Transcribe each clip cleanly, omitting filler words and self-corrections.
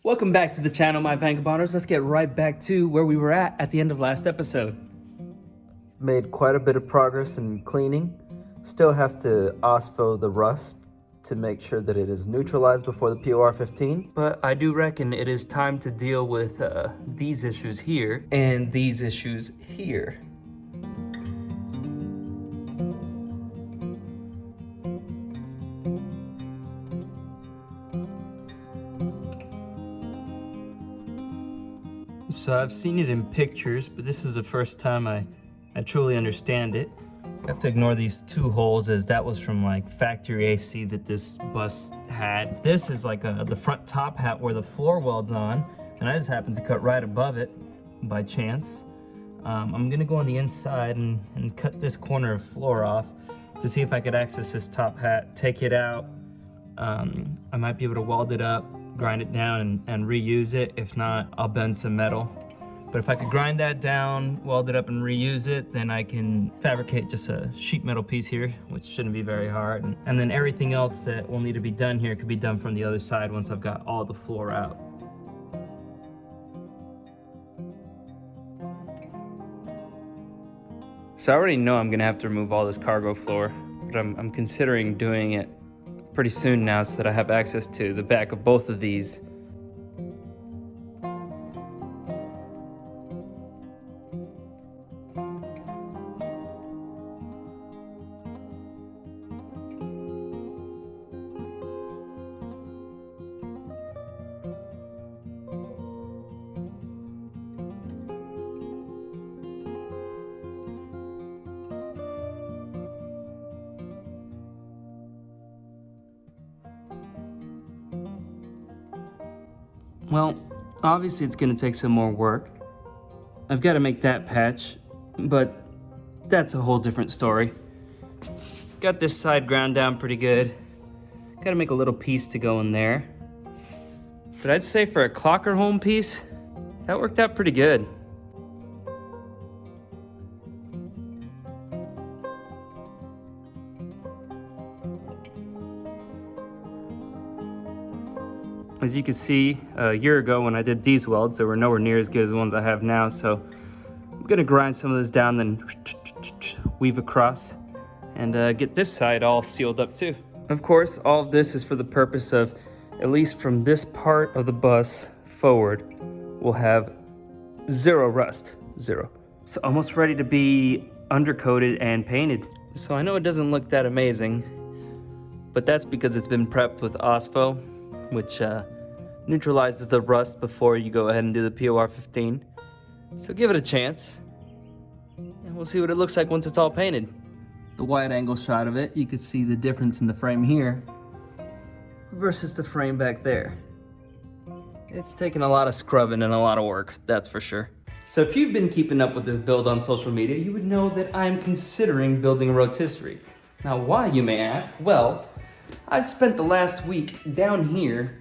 Welcome back to the channel, my Vangabonders. Let's get right back to where we were at the end of last episode. Made quite a bit of progress in cleaning. Still have to OSPO the rust to make sure that it is neutralized before the POR 15. But I do reckon it is time to deal with these issues here and these issues here. So I've seen it in pictures, but this is the first time I truly understand it. I have to ignore these two holes, as that was from like factory AC that this bus had. This is like the front top hat where the floor welds on, and I just happened to cut right above it by chance. I'm gonna go on the inside and cut this corner of floor off to see if I could access this top hat, take it out. I might be able to weld it up, grind it down and reuse it. If not, I'll bend some metal. But if I could grind that down, weld it up and reuse it, then I can fabricate just a sheet metal piece here, which shouldn't be very hard. And then everything else that will need to be done here could be done from the other side once I've got all the floor out. So I already know I'm gonna have to remove all this cargo floor, but I'm considering doing it pretty soon now so that I have access to the back of both of these. Well, obviously it's gonna take some more work. I've gotta make that patch, but that's a whole different story. Got this side ground down pretty good. Gotta make a little piece to go in there. But I'd say for a clocker home piece, that worked out pretty good. As you can see, a year ago when I did these welds, they were nowhere near as good as the ones I have now, so I'm gonna grind some of this down, then weave across, and get this side all sealed up too. Of course, all of this is for the purpose of, at least from this part of the bus forward, we'll have zero rust, zero. It's almost ready to be undercoated and painted. So I know it doesn't look that amazing, but that's because it's been prepped with OSPO, which neutralizes the rust before you go ahead and do the POR 15. So give it a chance, and we'll see what it looks like once it's all painted. The wide angle shot of it, you can see the difference in the frame here versus the frame back there. It's taken a lot of scrubbing and a lot of work, that's for sure. So if you've been keeping up with this build on social media, you would know that I'm considering building a rotisserie. Now why, you may ask? Well, I've spent the last week down here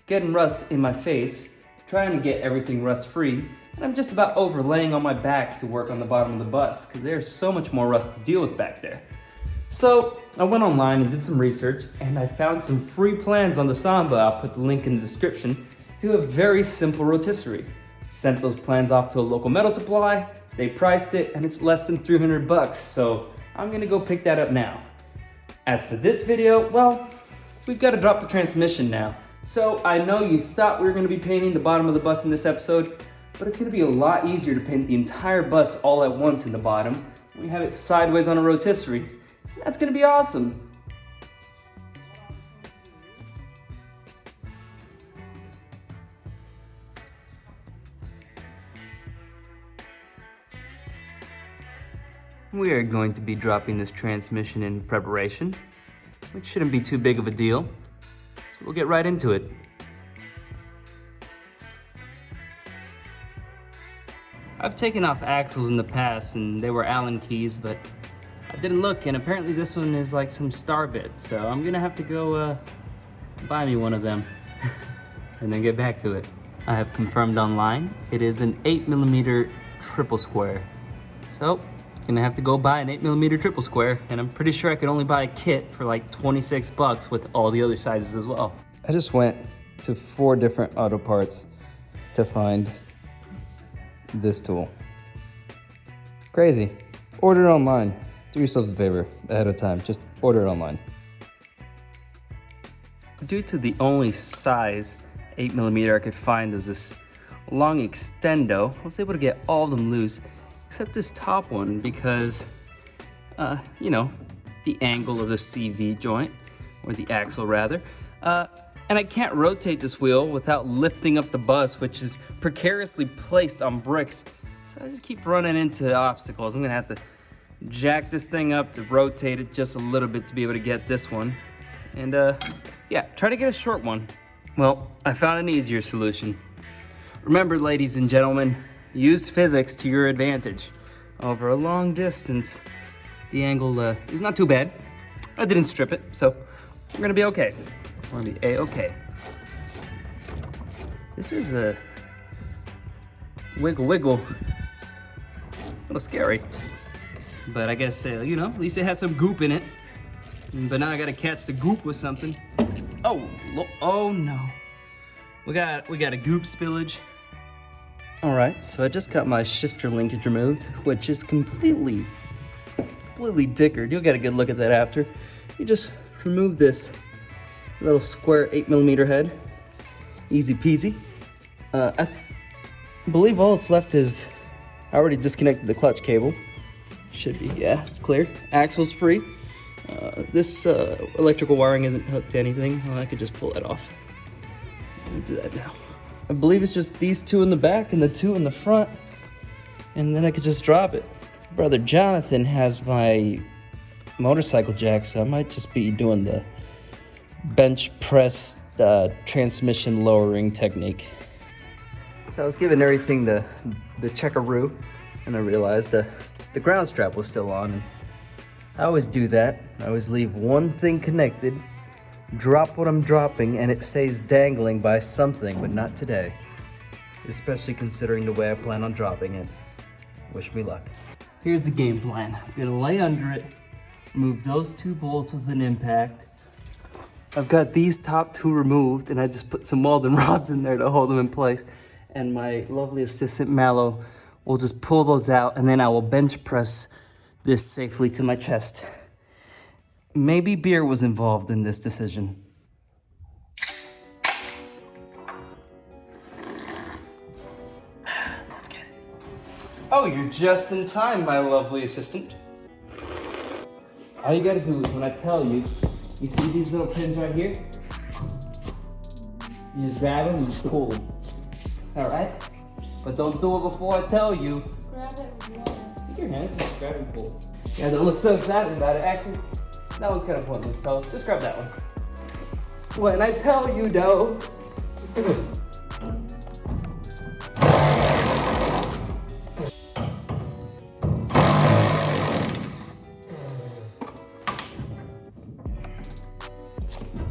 getting rust in my face, trying to get everything rust free, and I'm just about over laying on my back to work on the bottom of the bus because there's so much more rust to deal with back there. So I went online and did some research, and I found some free plans on the Samba. I'll put the link in the description to a very simple rotisserie. Sent those plans off to a local metal supply, they priced it, and it's less than 300 bucks, so I'm gonna go pick that up now. As for this video, well, we've got to drop the transmission now. So I know you thought we were going to be painting the bottom of the bus in this episode, but it's going to be a lot easier to paint the entire bus all at once in the bottom. We have it sideways on a rotisserie. That's going to be awesome. We are going to be dropping this transmission in preparation, which shouldn't be too big of a deal. So we'll get right into it. I've taken off axles in the past and they were Allen keys, but I didn't look, and apparently this one is like some star bit, so I'm gonna have to go buy me one of them and then get back to it. I have confirmed online, it is an 8mm triple square. So gonna have to go buy an 8mm triple square, and I'm pretty sure I could only buy a kit for like 26 bucks with all the other sizes as well. I just went to 4 different auto parts to find this tool. Crazy. Order it online. Do yourself a favor ahead of time. Just order it online. Due to the only size 8mm I could find was this long extendo, I was able to get all of them loose except this top one because, you know, the angle of the CV joint, or the axle rather. And I can't rotate this wheel without lifting up the bus, which is precariously placed on bricks. So I just keep running into obstacles. I'm gonna have to jack this thing up to rotate it just a little bit to be able to get this one. And yeah, try to get a short one. Well, I found an easier solution. Remember, ladies and gentlemen, use physics to your advantage. Over a long distance, the angle is not too bad. I didn't strip it, so we're gonna be okay. We're gonna be A-okay. This is a wiggle. A little scary. But I guess, you know, at least it had some goop in it. But now I gotta catch the goop with something. Oh no. We got a goop spillage. All right, so I just got my shifter linkage removed, which is completely dickered. You'll get a good look at that after. You just remove this little square 8mm head. Easy peasy. I believe all that's left is, I already disconnected the clutch cable. Should be, yeah, it's clear. Axle's free. This electrical wiring isn't hooked to anything. Well, I could just pull that off. I'll do that now. I believe it's just these 2 in the back and the 2 in the front. And then I could just drop it. Brother Jonathan has my motorcycle jack, so I might just be doing the bench press transmission lowering technique. So I was giving everything the checkaroo, and I realized the ground strap was still on. And I always do that. I always leave one thing connected, drop what I'm dropping, and it stays dangling by something, but not today. Especially considering the way I plan on dropping it. Wish me luck. Here's the game plan. I'm gonna lay under it, move those 2 bolts with an impact. I've got these top 2 removed, and I just put some welding rods in there to hold them in place. And my lovely assistant Mallow will just pull those out, and then I will bench press this safely to my chest. Maybe beer was involved in this decision. Let's get it. Oh, you're just in time, my lovely assistant. All you gotta do is when I tell you, you see these little pins right here? You just grab them and just pull them. All right? But don't do it before I tell you. Grab it with Take your hands, just grab and pull. Yeah, don't look so excited about it. Actually, that one's kind of pointless, so just grab that one. When I tell you, though.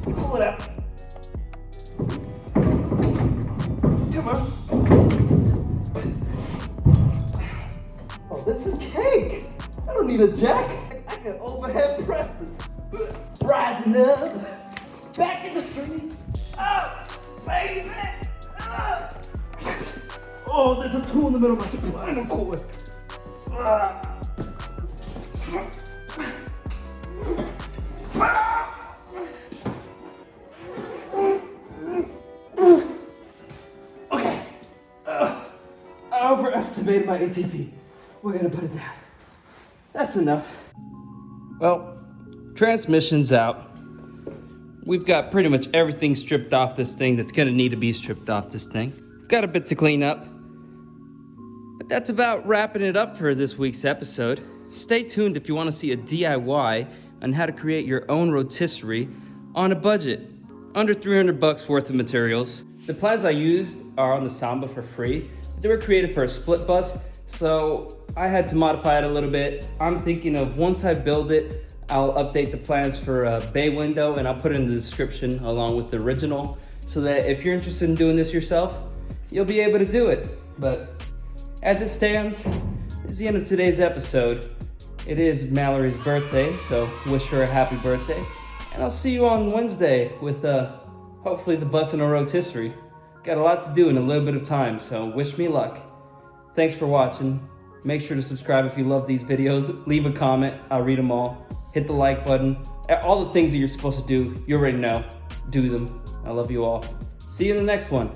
Pull it out. Come on. Oh, this is cake. I don't need a jack. I can overhead press this. Rising up, back in the streets. Oh, baby. Oh, oh, there's a tool in the middle of my spinal cord. Okay. I overestimated my ATP. We're gonna put it down. That's enough. Well, transmission's out. We've got pretty much everything stripped off this thing that's gonna need to be stripped off this thing. Got a bit to clean up. But that's about wrapping it up for this week's episode. Stay tuned if you wanna see a DIY on how to create your own rotisserie on a budget. Under 300 bucks worth of materials. The plans I used are on the Samba for free. They were created for a split bus, so I had to modify it a little bit. I'm thinking of once I build it, I'll update the plans for a bay window and I'll put it in the description along with the original so that if you're interested in doing this yourself, you'll be able to do it. But as it stands, it's the end of today's episode. It is Mallory's birthday, so wish her a happy birthday. And I'll see you on Wednesday with hopefully the bus and a rotisserie. Got a lot to do in a little bit of time, so wish me luck. Thanks for watching. Make sure to subscribe if you love these videos. Leave a comment, I'll read them all. Hit the like button. All the things that you're supposed to do, you already know. Do them. I love you all. See you in the next one.